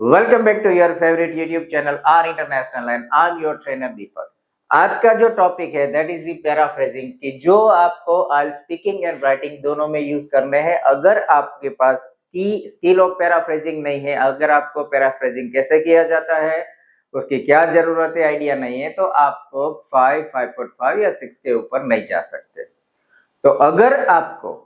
Welcome back to your favourite YouTube channel R International and I am your trainer Deepak. आज का जो topic है that is the paraphrasing की जो आपको आज स्पीकिंग एंड राइटिंग दोनों में यूज करने हैं। अगर आपके पास स्किल ऑफ पैराफ्रेजिंग नहीं है, अगर आपको पैराफ्रेजिंग कैसे किया जाता है, उसकी क्या जरूरत है, आइडिया नहीं है, तो आपको 5.5 या 6 के ऊपर नहीं जा सकते। तो अगर आपको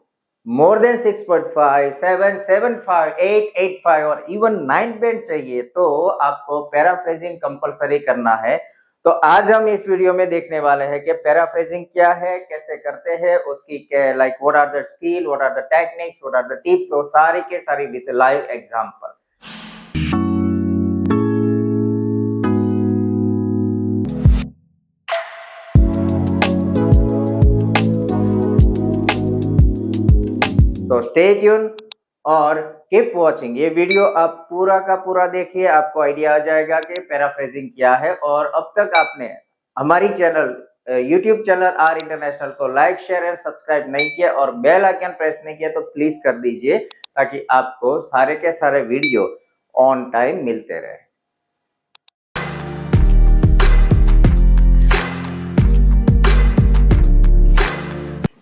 मोर देन 6.5, 7, 7.5, 8, 8.5 और इवन 9 बैंड चाहिए तो आपको पैराफ्रेजिंग कंपलसरी करना है। तो आज हम इस वीडियो में देखने वाले हैं कि पैराफ्रेजिंग क्या है, कैसे करते हैं, उसकी like what are the skill, what are the techniques, what are the tips, और सारी के सारी विद लाइव एग्जांपल। तो स्टे ट्यून और कीप वॉचिंग। ये वीडियो आप पूरा का पूरा देखिए, आपको आइडिया आ जाएगा कि पैराफ्रेजिंग क्या है। और अब तक आपने हमारी channel YouTube channel R international को लाइक, शेयर एंड सब्सक्राइब नहीं किया और बेल आइकन प्रेस नहीं किया तो प्लीज कर दीजिए, ताकि आपको सारे के सारे वीडियो ऑन टाइम मिलते रहे।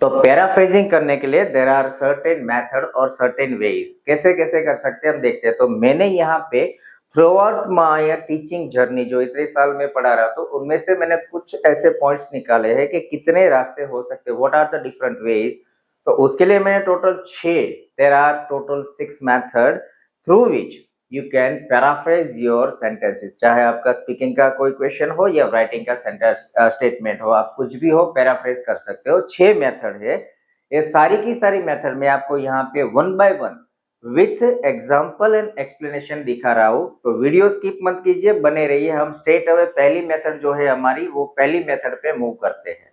तो पैराफ्रेजिंग करने के लिए देयर आर सर्टेन मेथड और सर्टेन वेज। कैसे कैसे कर सकते हैं हम देखते हैं। तो मैंने यहाँ पे through out my teaching journey जो इतने साल में पढ़ा रहा, तो उनमें से मैंने कुछ ऐसे पॉइंट्स निकाले हैं कि कितने रास्ते हो सकते हैं, what are the different ways. तो उसके लिए मैंने total 6, there are total 6 method through which you can paraphrase your sentences. चाहे आपका स्पीकिंग का कोई क्वेश्चन हो या राइटिंग का सेंटेंस स्टेटमेंट हो, आप कुछ भी हो पैराफ्रेज कर सकते हो। 6 मेथड है। ये सारी की सारी मेथड में आपको यहाँ पे one by one with example and explanation दिखा रहा हूँ। तो वीडियो स्किप मत कीजिए, बने रहिए। हम स्ट्रेट अवे पहली मेथड जो है हमारी, वो पहली मेथड पे मूव करते हैं।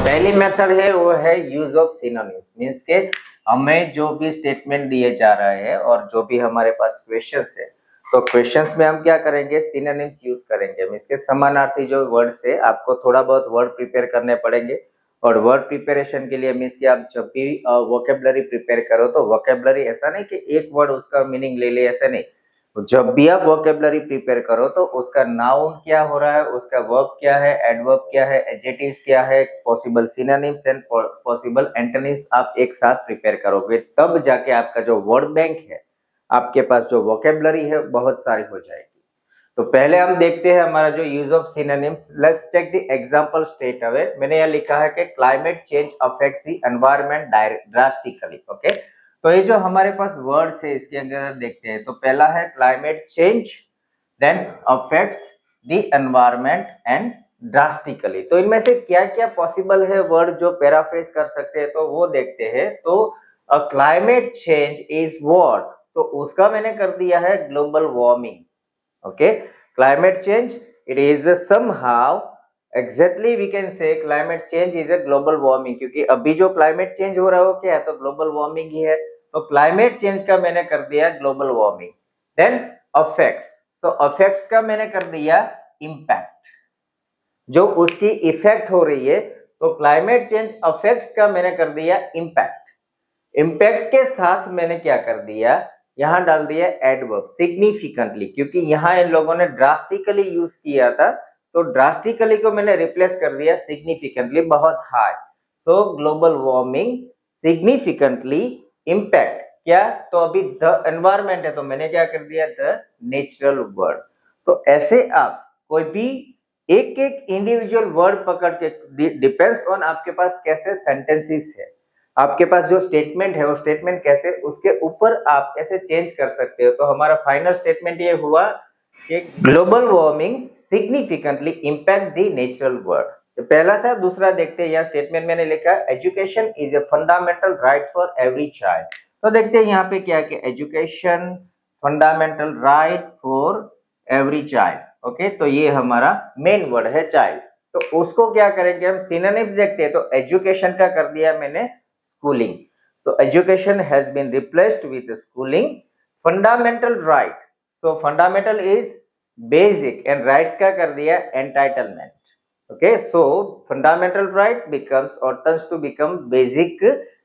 पहली मेथड है वो है यूज ऑफ सिनोनिम्स। मींस के हमें जो भी स्टेटमेंट दिए जा रहे हैं और जो भी हमारे पास क्वेश्चंस है, तो क्वेश्चंस में हम क्या करेंगे, सिनोनिम्स यूज करेंगे। मींस के समानार्थी जो वर्ड्स है, आपको थोड़ा बहुत वर्ड प्रिपेयर करने पड़ेंगे। और वर्ड प्रिपरेशन के लिए मींस कि आप जब भी वोकेबलरी प्रिपेयर करो तो वोकेबलरी ऐसा नहीं कि एक वर्ड उसका मीनिंग ले ले, ऐसा नहीं। जब भी आप वोकेबलरी प्रिपेयर करो तो उसका नाउन क्या हो रहा है, उसका वर्ब क्या है, एडवर्ब क्या है, एडजेक्टिव्स क्या है, possible synonyms and possible antonyms आप एक साथ प्रिपेयर करोगे, तब जाके आपका जो वर्ड बैंक है, आपके पास जो वोकेबलरी है, बहुत सारी हो जाएगी। तो पहले हम देखते हैं हमारा जो use of synonyms. Let's take the example straight away. मैंने यह लिखा है कि climate change affects the environment drastically. Okay, तो ये जो हमारे पास वर्ड्स है इसके अंदर देखते हैं। तो पहला है climate change, then affects the environment and drastically. तो इनमें से क्या क्या पॉसिबल है वर्ड जो पैराफ्रेज कर सकते हैं, तो वो देखते हैं। तो a climate change is what, तो उसका मैंने कर दिया है global warming. Okay, climate change it is somehow exactly we can say climate change is a global warming, क्योंकि अभी जो क्लाइमेट चेंज हो रहा है वो क्या है, तो ग्लोबल वार्मिंग ही है। तो क्लाइमेट चेंज का मैंने कर दिया ग्लोबल वार्मिंग। देन अफेक्ट्स, तो अफेक्ट्स का मैंने कर दिया इम्पैक्ट, जो उसकी इफेक्ट हो रही है। तो क्लाइमेट चेंज अफेक्ट्स का मैंने कर दिया इम्पैक्ट। इम्पैक्ट के साथ मैंने क्या कर दिया, यहां डाल दिया एडवर्ब सिग्निफिकेंटली, क्योंकि यहां इन लोगों ने ड्रास्टिकली यूज किया था, तो ड्रास्टिकली को मैंने रिप्लेस कर दिया सिग्निफिकेंटली, बहुत हाई। सो ग्लोबल वार्मिंग सिग्निफिकेंटली इम्पैक्ट क्या, तो अभी द एनवायरमेंट है, तो मैंने क्या कर दिया द नेचुरल वर्ड। तो ऐसे आप कोई भी एक एक इंडिविजुअल वर्ड पकड़ के, डिपेंड्स ऑन आपके पास कैसे सेंटेंसेस है, आपके पास जो स्टेटमेंट है वो स्टेटमेंट कैसे, उसके ऊपर आप कैसे चेंज कर सकते हो। तो हमारा फाइनल स्टेटमेंट ये हुआ कि global warming significantly impact the natural world. तो पहला था। दूसरा देखते हैं, यह स्टेटमेंट मैंने लिखा है education is a fundamental right for every child. तो देखते हैं यहाँ पे क्या है कि education fundamental right for every child. Okay, तो ये हमारा मेन वर्ड है चाइल्ड। तो उसको क्या करेंगे हम, सिनोनिम्स देखते हैं। तो एजुकेशन का कर दिया मैंने schooling, so education has been replaced with schooling. Fundamental right, so fundamental is basic and rights का कर दिया entitlement. Okay, so fundamental right becomes और turns to become basic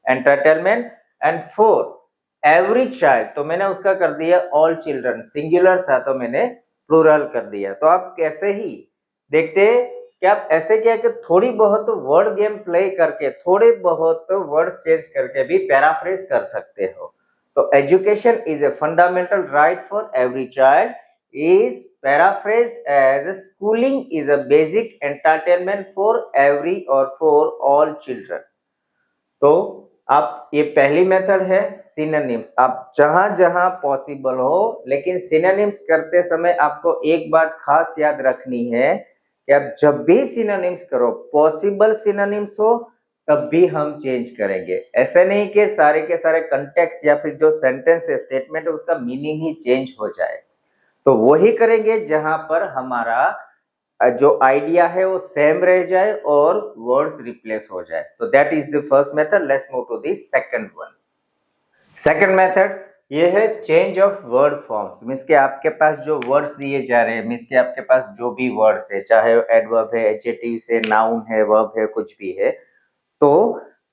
entitlement. And for every child, तो मैंने उसका कर दिया all children, singular था तो मैंने प्लूरल कर दिया। तो आप कैसे ही देखते कि आप ऐसे क्या कि थोड़ी बहुत वर्ड गेम प्ले करके, थोड़े बहुत वर्ड चेंज करके भी पैराफ्रेज कर सकते हो। तो education is a fundamental right for every child is paraphrased as schooling is a basic entertainment for every or for all children। तो आप ये पहली मेथड है सिनोनिम्स, आप जहां जहां पॉसिबल हो, लेकिन सिनोनिम्स करते समय आपको एक बात खास याद रखनी है कि आप जब भी सिनोनिम्स करो, पॉसिबल सिनोनिम्स हो तब भी हम चेंज करेंगे। ऐसे नहीं कि सारे के सारे कंटेक्स्ट या फिर जो सेंटेंस है, स्टेटमेंट है, उसका मीनिंग ही चेंज हो जाए। तो वही करेंगे जहां पर हमारा जो आइडिया है वो सेम रह जाए और वर्ड्स रिप्लेस हो जाए। तो that is the first method. Let's move to the second one. Second method ये है change of word forms. Means के आपके पास जो वर्ड्स दिए जा रहे हैं, मींस के आपके पास जो भी वर्ड्स है, चाहे एडवर्ब है, एडजेक्टिव्स है, नाउन है, वर्ब है, कुछ भी है, तो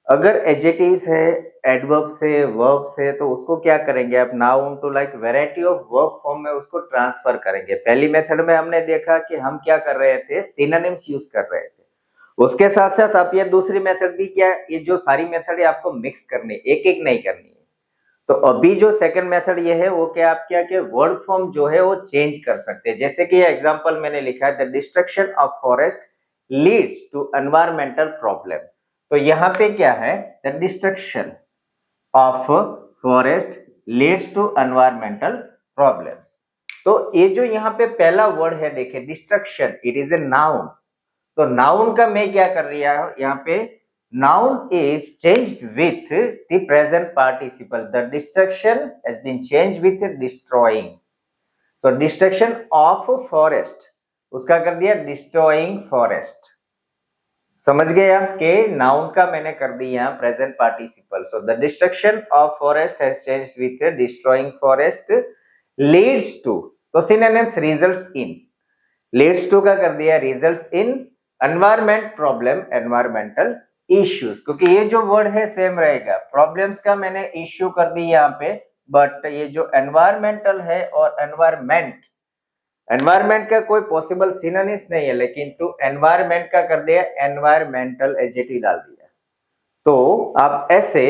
अगर एडजेक्टिव्स है, एडवर्ब्स है, वर्ब्स है, तो उसको क्या करेंगे आप, noun to like variety of verb form में उसको ट्रांसफर करेंगे। पहली मेथड में हमने देखा कि हम क्या कर रहे थे, सिनोनिम्स यूज कर रहे थे। उसके साथ साथ आप ये दूसरी मेथड भी क्या, ये जो सारी मेथड है आपको मिक्स करनी, एक एक नहीं करनी है। तो अभी जो सेकंड मेथड ये है वो क्या, आप क्या के वर्ड फॉर्म जो है वो चेंज कर सकते हैं। जैसे कि एग्जांपल मैंने लिखा है, the destruction of forest leads to environmental problem. तो यहाँ पे क्या है, the destruction of forest leads to environmental problems. तो ये जो यहाँ पे पहला वर्ड है, देखिए destruction, it is a noun. तो नाउन का मैं क्या कर रही हूं यहाँ पे, noun is changed with the present participle. The destruction has been changed with destroying. So destruction of forest, उसका कर दिया डिस्ट्रॉइंग फॉरेस्ट। समझ गए आप कि नाउन का मैंने कर दिया present participle. So the destruction of forest has changed with destroying forest leads to, तो synonyms results in, leads to का कर दिया results in environment problem, environmental issues, क्योंकि ये जो वर्ड है सेम रहेगा। प्रॉब्लम्स का मैंने इश्यू कर दी यहाँ पे, बट ये जो एनवायरमेंटल है और एनवायरमेंट, एनवायरमेंट का कोई पॉसिबल सिनोनिम्स नहीं है, लेकिन टू एनवायरमेंट का कर दिया एनवायरमेंटल एडजेक्टिव डाल दिया। तो आप ऐसे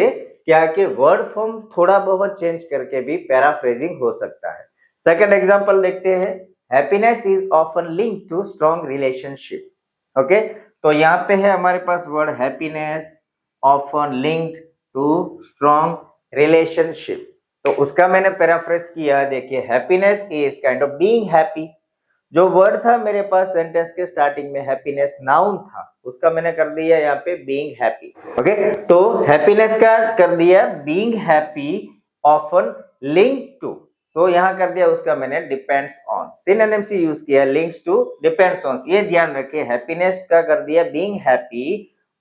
क्या कि वर्ड फॉर्म थोड़ा बहुत चेंज करके भी पैराफ्रेजिंग हो सकता है। सेकंड एग्जांपल देखते हैं, happiness is often linked to strong relationship. Okay, तो यहाँ पे है हमारे पास word happiness often linked to strong relationship. तो उसका मैंने पैराफ्रेज किया, देखिए happiness is kind of being happy. जो वर्ड था मेरे पास सेंटेंस के स्टार्टिंग में, हैप्पीनेस नाउन था, उसका मैंने कर दिया यहाँ पे बीइंग हैप्पी। ओके, तो हैप्पीनेस का कर दिया being happy often link to, तो यहाँ कर दिया उसका मैंने डिपेंड्स ऑन, सिनोनिम से यूज किया, लिंक्स टू डिपेंड्स ऑन। ये ध्यान रखिए, हैप्पीनेस का कर दिया being happy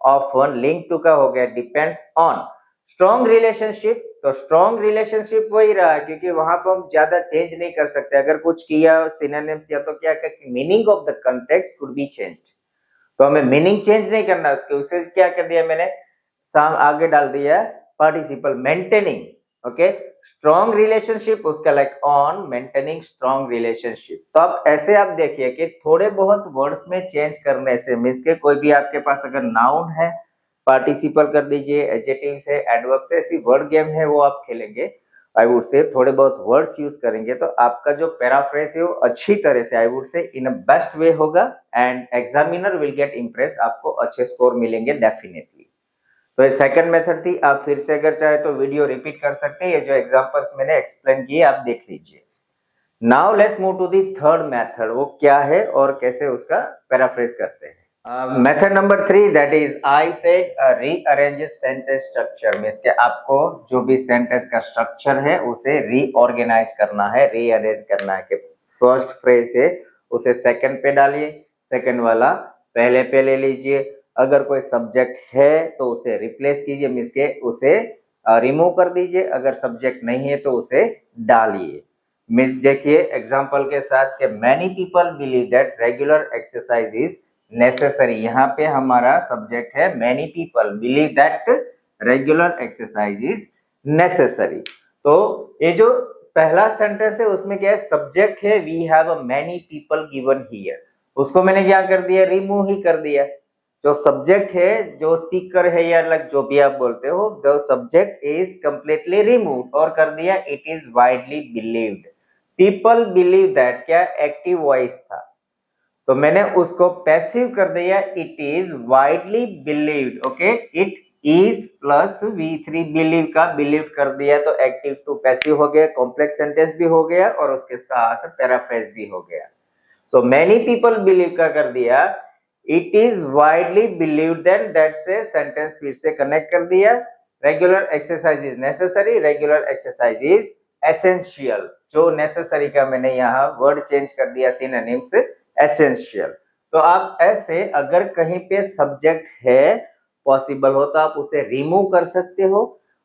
often, link to का हो गया डिपेंड्स ऑन। स्ट्रॉन्ग रिलेशनशिप, तो स्ट्रॉन्ग रिलेशनशिप वही रहा, क्योंकि वहां पर हम ज्यादा चेंज नहीं कर सकते। अगर कुछ किया सिनोनिम्स या तो क्या meaning of the context could be change, तो हमें मीनिंग चेंज नहीं करना, उसे क्या कर दिया मैंने, आगे डाल दिया participle maintaining. Okay, strong relationship, उसका like on maintaining strong relationship. तो आप ऐसे आप देखिए कि थोड़े बहुत वर्ड्स में चेंज करने से, मीन्स के कोई भी आपके पास अगर नाउन है पार्टिसिपल कर दीजिए, एडजेक्टिव से, एडवर्ब से, ऐसी वर्ड गेम है वो आप खेलेंगे। आई वुड से थोड़े बहुत वर्ड्स यूज करेंगे तो आपका जो पैराफ्रेज है वो अच्छी तरह से, आई वुड से इन अ बेस्ट वे होगा, and examiner will get impress, आपको अच्छे स्कोर मिलेंगे डेफिनेटली। तो ये सेकंड मेथड थी। आप फिर से अगर चाहे तो वीडियो रिपीट कर सकते हैं, ये जो एग्जांपल्स मैंने एक्सप्लेन किए आप देख लीजिए। Now let's move to the third method, वो क्या है और कैसे उसका पैराफ्रेज करते हैं। Method number 3, that is I said rearrange sentence structure. Means के आपको जो भी सेंटेंस का स्ट्रक्चर है उसे रीऑर्गेनाइज करना है, रीअरेंज करना है। कि फर्स्ट फ्रेज है उसे सेकंड पे डालिए, सेकंड वाला पहले पे ले लीजिए। अगर कोई सब्जेक्ट है तो उसे रिप्लेस कीजिए, मीन्स के उसे रिमूव कर दीजिए। अगर सब्जेक्ट नहीं है तो उसे डालिए। देखिए एग्जांपल के साथ कि many people believe that regular exercise is necessary. यहाँ पे हमारा सब्जेक्ट है many people believe that regular exercise is necessary. तो ये जो पहला सेंटेंस है उसमें क्या है, सब्जेक्ट है we have a many people given here, उसको मैंने क्या कर दिया, रिमूव ही कर दिया। जो सब्जेक्ट है, जो स्पीकर है या अलग जो भी आप बोलते हो, the subject is completely removed और कर दिया it is widely believed. People believe that, क्या एक्टिव वॉइस था तो मैंने उसको पैसिव कर दिया, it is widely believed. Okay, it is plus V3 believe का बिलीव कर दिया तो एक्टिव टू पैसिव हो गया, कॉम्प्लेक्स सेंटेंस भी हो गया और उसके साथ पैराफ्रेज भी हो गया। सो मैनी पीपल बिलीव का कर दिया, it is widely believed then, that से सेंटेंस फिर से कनेक्ट कर दिया। Regular exercise is necessary, regular exercise is essential. जो नेसेसरी का मैंने यहाँ वर्ड चेंज कर दिया सिनोनिम से एसेंशियल। तो आप ऐसे अगर कहीं पे सब्जेक्ट है, पॉसिबल हो तो आप उसे रिमूव कर सकते हो।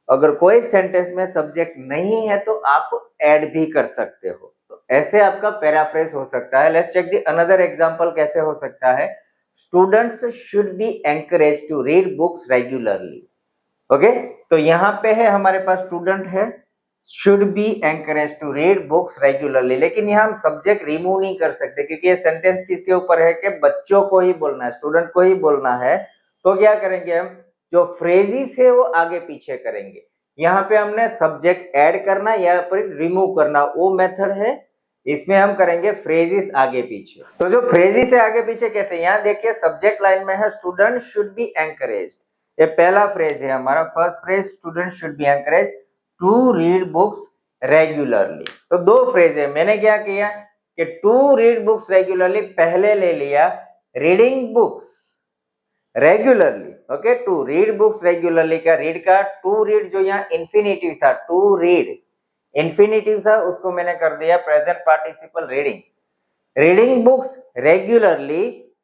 अगर कोई सेंटेंस में सब्जेक्ट नहीं है तो आप ऐड भी कर सकते हो। तो ऐसे आपका पैराफ्रेज हो सकता है। Let's check the another example कैसे हो सकता है। Students should be encourage to read books regularly. Okay, तो यहाँ पे है हमारे पास स्टूडेंट है, should be encourage to read books regularly, लेकिन यहाँ हम सब्जेक्ट रिमूव नहीं कर सकते क्योंकि ये सेंटेंस किसके ऊपर है कि बच्चों को ही बोलना है, स्टूडेंट को ही बोलना है। तो क्या करेंगे हम, जो फ्रेजेस है वो आगे पीछे करेंगे। यहाँ पे हमने सब्जेक्ट ऐड करना या फिर रिमूव करना, वो मेथड है। इसमें हम करेंगे फ्रेजेस आगे पीछे। तो जो फ्रेजेस है आगे पीछे कैसे, यहाँ देखिए सब्जेक्ट लाइन में है स्टूडेंट शुड बी एनकरेज्ड, ये पहला फ्रेज है हमारा, first phrase student should be encouraged to read books regularly. तो दो फ्रेज है, मैंने क्या किया कि टू रीड बुक्स रेगुलरली पहले ले लिया, reading books regularly. Okay, to read books regularly का रीड का टू रीड, जो यहाँ इंफिनिटिव था, टू रीड इंफिनिटिव था, उसको मैंने कर दिया present participle reading. Reading books regularly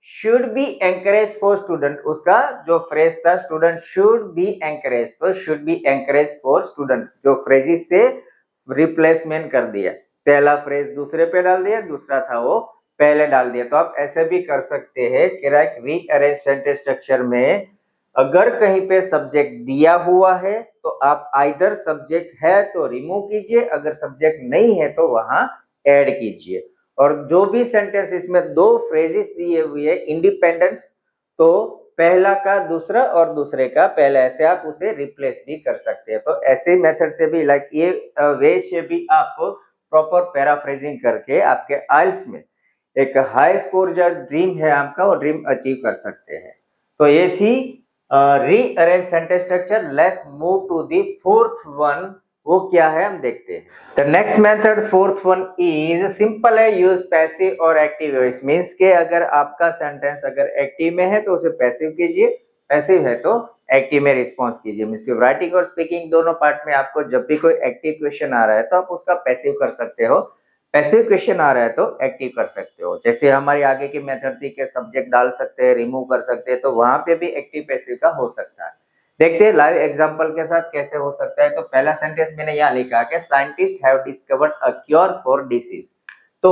should be encourage for student, उसका जो फ्रेज था स्टूडेंट शुड बी एनकरेज, तो should be encourage for student, जो फ्रेजेस थे रिप्लेसमेंट कर दिया। पहला फ्रेज दूसरे पे डाल दिया, दूसरा था वो पहले डाल दिया। तो आप ऐसे भी कर सकते हैं कि रीअरेंज सेंटेंस स्ट्रक्चर में अगर कहीं पे सब्जेक्ट दिया हुआ है तो आप आइदर सब्जेक्ट है तो रिमूव कीजिए, अगर सब्जेक्ट नहीं है तो वहां ऐड कीजिए। और जो भी सेंटेंस इसमें दो फ्रेजेस दिए हुए इंडिपेंडेंस, तो पहला का दूसरा और दूसरे का पहला, ऐसे आप उसे रिप्लेस भी कर सकते हैं। तो ऐसे मेथड से भी लाइक ये वे से भी आप प्रॉपर पैराफ्रेजिंग करके आपके आइल्स में एक हाई स्कोर जो ड्रीम है आपका वो ड्रीम अचीव कर सकते हैं। तो ये थी rearrange sentence structure. Let's move to the fourth one, वो क्या है हम देखते हैं। The next method fourth one is simple है, यूज पैसिव और एक्टिव वॉइस। मींस के अगर आपका सेंटेंस अगर एक्टिव में है तो उसे पैसिव कीजिए, पैसिव है तो एक्टिव में रिस्पॉन्स कीजिए। मींस के राइटिंग और स्पीकिंग दोनों पार्ट में आपको जब भी कोई एक्टिव क्वेश्चन आ रहा है तो आप उसका पैसिव कर सकते हो, पैसिव क्वेश्चन आ रहा है तो एक्टिव कर सकते हो। जैसे हमारी आगे की मेथड थी कि सब्जेक्ट डाल सकते हैं, रिमूव कर सकते हैं, तो वहां पे भी एक्टिव पैसिव का हो सकता है। देखते हैं लाइव एग्जांपल के साथ कैसे हो सकता है। तो पहला सेंटेंस मैंने यहाँ लिखा कि scientist have discovered a cure for disease. तो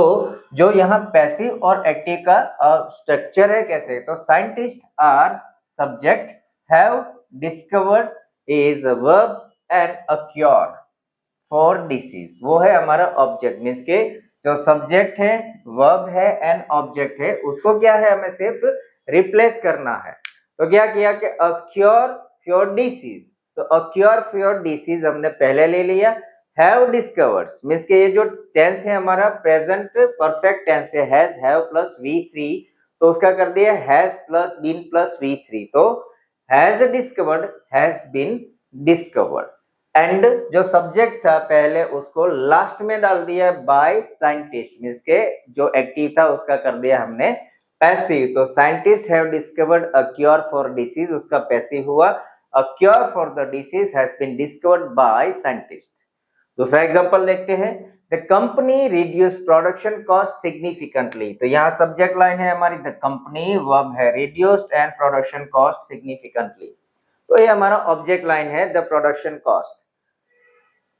जो यहाँ पैसिव और एक्टिव का स्ट्रक्चर है कैसे, तो scientist are subject, have discovered is a verb and a cure for disease वो है हमारा ऑब्जेक्ट। मींस के जो सब्जेक्ट है, वर्ब है एंड ऑब्जेक्ट है, उसको क्या है हमें सिर्फ रिप्लेस करना है। तो क्या किया कि अ क्योर फॉर डिसीज, तो अ क्योर फॉर डिसीज हमने पहले ले लिया। हैव डिस्कवर्ड मींस के ये जो टेंस है हमारा प्रेजेंट परफेक्ट टेंस है, हैज हैव प्लस V3, तो उसका कर दिया has plus been plus V3, तो has discovered has been discovered. And जो सब्जेक्ट था पहले उसको लास्ट में डाल दिया बाय साइंटिस्ट, मींस के जो एक्टिव था उसका कर दिया हमने पैसिव। तो scientist have discovered a cure for disease, उसका पैसिव हुआ। A cure for the disease has been discovered by scientist. दूसरा एग्जांपल देखते हैं। The company reduce production cost significantly. तो यहाँ सब्जेक्ट लाइन है हमारी द कंपनी, वर्ब है reduced and production cost significantly. तो ये हमारा ऑब्जेक्ट लाइन है द प्रोडक्शन कॉस्ट।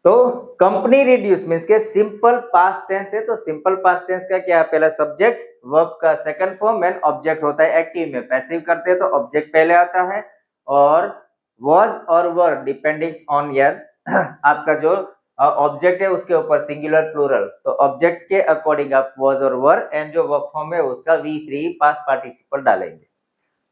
तो कंपनी रिड्यूस मींस के सिंपल पास्ट टेंस है, तो सिंपल पास्ट टेंस का क्या है, पहला सब्जेक्ट, वर्ब का सेकंड फॉर्म एंड ऑब्जेक्ट होता है एक्टिव में। पैसिव करते हैं तो ऑब्जेक्ट पहले आता है और was और were डिपेंडिंग ऑन यर आपका जो ऑब्जेक्ट है उसके ऊपर सिंगुलर प्लूरल, तो ऑब्जेक्ट के अकॉर्डिंग आप was और were एंड जो वर्ब फॉर्म है उसका V3 पास्ट पार्टिसिपल डालेंगे।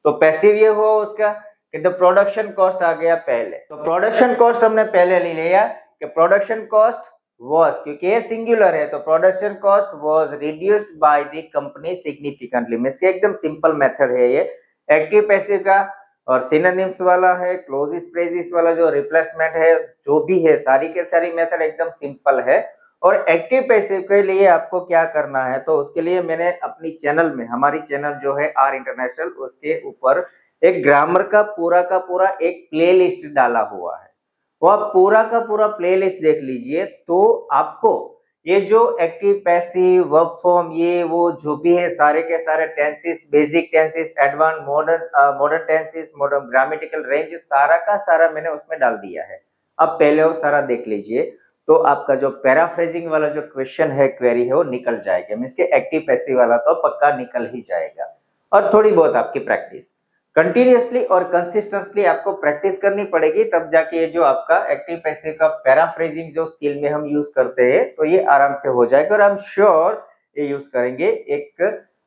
तो पैसिव ये हुआ उसका कि द प्रोडक्शन कॉस्ट आ गया पहले, तो प्रोडक्शन कॉस्ट हमने पहले ले लिया कि प्रोडक्शन कॉस्ट वाज, क्योंकि ये सिंगुलर है तो production cost was reduced by the company significantly. Means के एकदम सिंपल मेथड है ये एक्टिव पैसिव का, और सिनोनिम्स वाला है, क्लोजिस फ्रेजिस वाला जो रिप्लेसमेंट है, जो भी है सारी के सारी मेथड एकदम सिंपल है। और एक्टिव पैसिव के लिए आपको क्या करना है, तो उसके लिए मैंने अपनी चैनल में, हमारी चैनल जो है आर इंटरनेशनल, उसके ऊपर एक ग्रामर का पूरा एक प्लेलिस्ट डाला हुआ है। वो आप पूरा का पूरा प्लेलिस्ट देख लीजिए, तो आपको ये जो एक्टिव पैसिव वर्ब फॉर्म ये वो जो भी है सारे के सारे tenses, basic tenses, advance modern tenses, modern grammatical range, सारा का सारा मैंने उसमें डाल दिया है। अब पहले वो सारा देख लीजिए, तो आपका जो पैराफ्रेजिंग वाला जो क्वेश्चन है, क्वेरी है, वो निकल जाएगा। मींस के एक्टिव पैसिव वाला तो पक्का निकल ही जाएगा। और थोड़ी बहुत आपकी प्रैक्टिस कंटिन्यूअसली और कंसिस्टेंटली आपको प्रैक्टिस करनी पड़ेगी, तब जाके ये जो आपका एक्टिव पैसिव का पैराफ्रेजिंग जो स्किल में हम यूज करते हैं तो ये आराम से हो जाएगा। और आई एम श्योर ये यूज करेंगे एक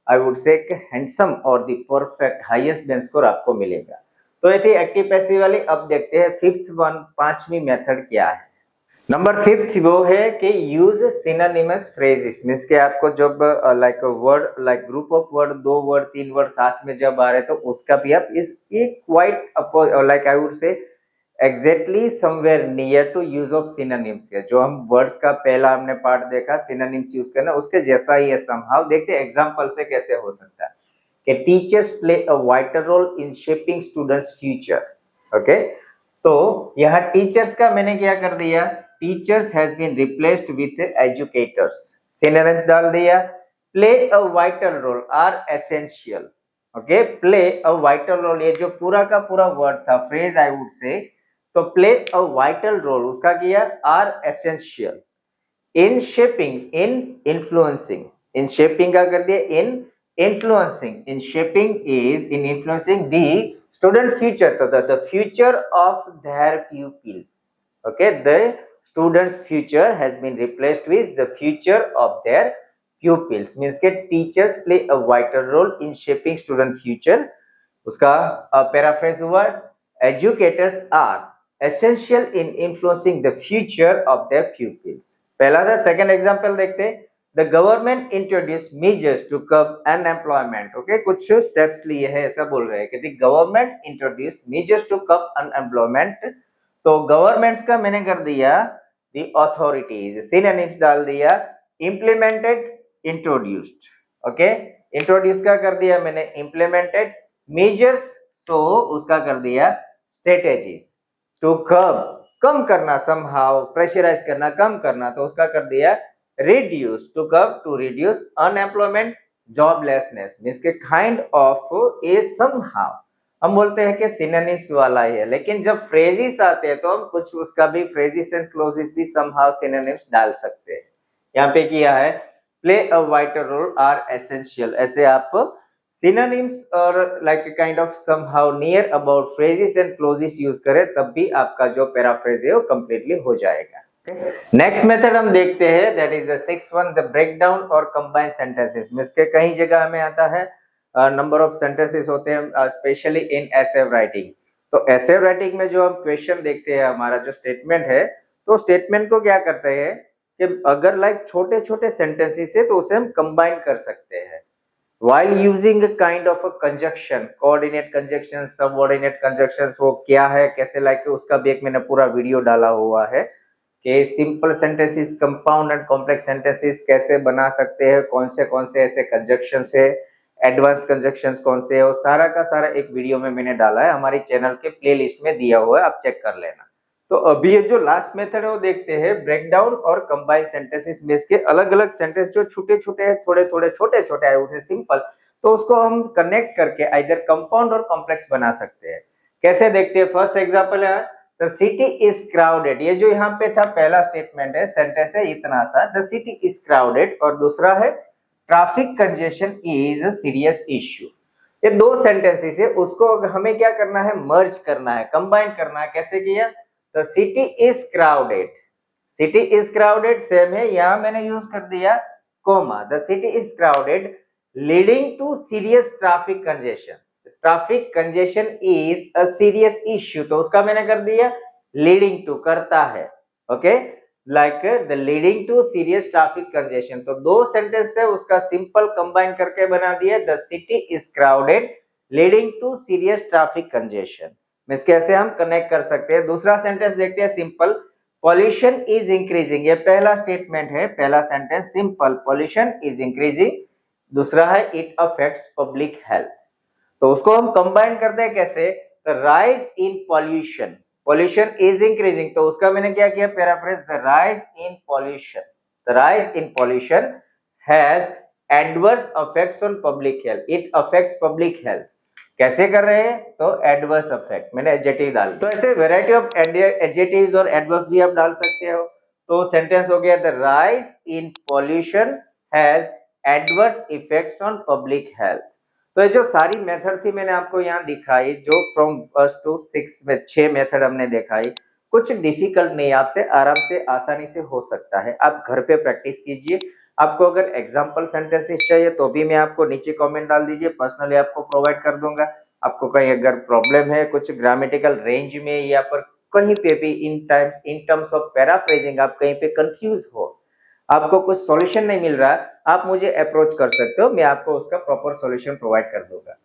आई वुड से एक हैंडसम और the perfect highest bench score आपको मिलेगा। तो ये थी एक्टिव पैसिव वाली। अब देखते हैं फिफ्थ वन, पांचवी मेथड क्या है। नंबर फिफ्थ वो है कि यूज सिनोनिमस फ्रेजेस। मींस के आपको जब like word, like group of word, दो वर्ड तीन वर्ड साथ में जब आ रहे तो उसका भी आप इस quite like I would say exactly somewhere near to use of synonyms है। जो हम वर्ड्स का पहला हमने पार्ट देखा सिनोनिम्स यूज करना, उसके जैसा ही है समहाउ। देखते हैं एग्जांपल से कैसे हो सकता है कि teachers play a vital role in shaping students future. Okay, तो यहाँ टीचर्स का मैंने क्या कर दिया, teachers has been replaced with educators, synonyms डाल दिया। Play a vital role, are essential. Okay, play a vital role, ये जो पूरा का पूरा वर्ड था, फ्रेज आई वुड से, तो प्ले अ वाइटल रोल उसका किया are essential. In shaping, in influencing, in shaping का कर दिया in influencing, in shaping is in influencing the student future, so the future of their pupils. Okay, the students future has been replaced with the future of their pupils. Means के teachers play a vital role in shaping student future. उसका paraphrase हुआ, educators are essential in influencing the future of their pupils. पहला था। Second example देखते हैं, The government introduced measures to curb unemployment. Okay, कुछ steps लिए हैं ऐसा बोल रहे हैं कि the government introduced measures to curb unemployment. तो गवर्नमेंट्स का मैंने कर दिया the authorities, synonyms डाल दिया implemented, introduced. Okay, introduce का कर दिया मैंने implemented, measures तो उसका कर दिया strategies, to curb कम करना, somehow प्रेशराइज करना, कम करना, तो उसका कर दिया reduce, to curb, to reduce unemployment, joblessness, means के kind of a somehow हम बोलते हैं कि सिनोनिम्स वाला ही है, लेकिन जब फ्रेजेस आते हैं तो हम कुछ उसका भी फ्रेजेस एंड क्लोजेस भी somehow सिनोनिम्स डाल सकते हैं। यहाँ पे किया है play a vital role, are essential, ऐसे आप सिनोनिम्स और like kind of somehow near about phrases and clauses use करें, तब भी आपका जो पैराफ्रेज है वो कंप्लीटली हो जाएगा। नेक्स्ट मेथड हम देखते हैं, that is the sixth one, the breakdown और कंबाइंड सेंटेंसेस। मींस के कई जगह हमें आता है नंबर ऑफ सेंटेंसेस होते हैं स्पेशली इन एसे राइटिंग। तो एसे राइटिंग में जो हम क्वेश्चन देखते हैं, हमारा जो स्टेटमेंट है, तो स्टेटमेंट को क्या करते हैं कि अगर लाइक छोटे छोटे सेंटेंसेस है तो उसे हम कंबाइन कर सकते हैं while using a kind of a conjunction, coordinate conjunction, subordinate conjunctions, वो क्या है कैसे लाइक उसका भी एक मैंने पूरा वीडियो डाला हुआ है कि simple sentences, compound and complex sentences कैसे बना सकते हैं, कौन से ऐसे कंजक्शंस है, एडवांस कंजक्शंस कौन से है, और सारा का सारा एक वीडियो में मैंने डाला है, हमारी चैनल के प्लेलिस्ट में दिया हुआ है, आप चेक कर लेना। तो अभी ये जो लास्ट मेथड है वो देखते हैं ब्रेक डाउन और कंबाइन सेंटेंसेस में इसके अलग अलग सेंटेंस जो छोटे छोटे हैं, थोड़े थोड़े छोटे छोटे आए उसे सिंपल, तो उसको हम कनेक्ट करके आइदर कंपाउंड और कॉम्प्लेक्स बना सकते हैं। कैसे देखते हैं? फर्स्ट एग्जांपल है द सिटी इज क्राउडेड। ये जो यहाँ पे था पहला स्टेटमेंट है, सेंटेंस है इतना सा, द सिटी इज क्राउडेड, और दूसरा है traffic congestion is a serious issue. ये दो सेंटेंसेस है, उसको हमें क्या करना है? मर्ज करना है, कंबाइन करना है। कैसे किया? तो city is crowded, city is crowded same है, यहां मैंने यूज कर दिया comma, the city is crowded leading to serious traffic congestion. Traffic congestion is a serious issue, तो उसका मैंने कर दिया लीडिंग टू, करता है, okay, like the leading to serious traffic congestion. तो दो सेंटेंस है, उसका सिंपल कंबाइन करके बना दिया the city is crowded leading to serious traffic congestion. Means कैसे हम कनेक्ट कर सकते हैं। दूसरा सेंटेंस देखते हैं, सिंपल पॉल्यूशन इज इंक्रीजिंग। ये पहला स्टेटमेंट है, पहला sentence simple pollution is increasing, दूसरा है इट अफेक्ट्स पब्लिक हेल्थ। तो उसको हम कंबाइन करते हैं कैसे? Rise in pollution, pollution is increasing, तो उसका मैंने क्या किया? Paraphrase, the rise in pollution, the rise in pollution has adverse effects on public health, it affects public health. कैसे कर रहे हैं? तो एडवर्स इफेक्ट, मैंने एडजेक्टिव डाल, तो ऐसे वैरायटी ऑफ एडजेक्टिव्स और एडवर्स भी आप डाल सकते हो। तो सेंटेंस हो गया the rise in pollution has adverse effects on public health. तो ये जो सारी मेथड थी मैंने आपको यहाँ दिखाई, जो फ्रॉम 1 to 6 में 6 मेथड हमने दिखाई, कुछ डिफिकल्ट नहीं, आपसे आराम से आसानी से हो सकता है। आप घर पे प्रैक्टिस कीजिए। आपको अगर एग्जाम्पल सेंटेंसेस चाहिए तो भी मैं आपको नीचे कमेंट डाल दीजिए, पर्सनली आपको प्रोवाइड कर दूंगा। आपको कहीं अगर प्रॉब्लम है कुछ ग्रामेटिकल रेंज में या पर कहीं पे भी इन टर्म्स ऑफ पैराफ्रेजिंग आप कहीं पे कंफ्यूज हो, आपको कुछ सॉल्यूशन नहीं मिल रहा, आप मुझे अप्रोच कर सकते हो, मैं आपको उसका प्रॉपर सॉल्यूशन प्रोवाइड कर दूंगा।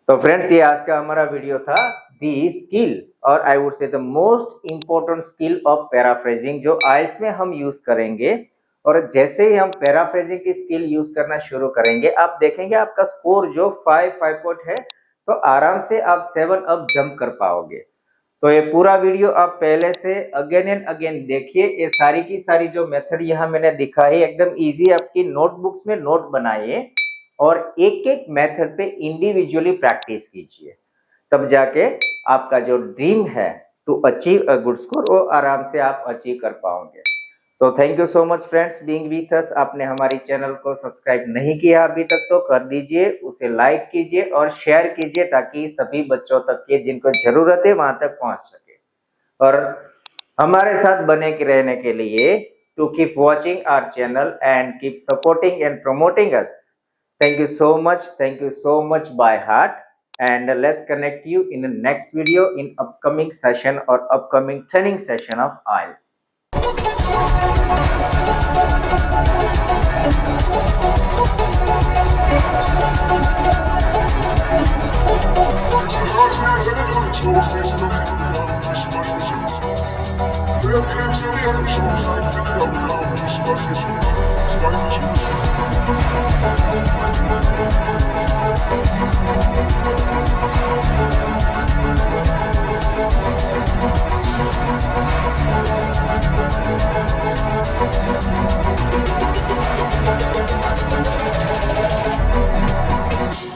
तो फ्रेंड्स, ये आज का हमारा वीडियो था दी स्किल, और आई वुड से the most important skill of paraphrasing, जो आइल्स में हम यूज करेंगे। और जैसे ही हम पैराफ्रेजिंग की स्किल यूज करना शुरू करेंगे, आप देखेंगे आपका स्कोर जो 5 है, तो आराम से आप 7 अप जंप कर पाओगे। तो ये पूरा वीडियो आप पहले से अगेन एंड अगेन देखिए। ये सारी की सारी जो मेथड यहाँ मैंने दिखाई एकदम इजी, आपकी नोटबुक्स में नोट बनाइए और एक एक मेथड पे इंडिविजुअली प्रैक्टिस कीजिए, तब जाके आपका जो ड्रीम है to achieve a good score, वो आराम से आप अचीव कर पाओगे। So thank you so much friends being with us. आपने हमारी चैनल को सब्सक्राइब नहीं किया अभी तक तो कर दीजिए, उसे लाइक कीजिए और शेयर कीजिए, ताकि सभी बच्चों तक के जिनको जरूरत है वहां तक पहुंच सके। और हमारे साथ बने के रहने के लिए to keep watching our channel and keep supporting and promoting us. Thank you so much by heart, and let's connect you in the next video in upcoming session or upcoming training session of IELTS. Thank you.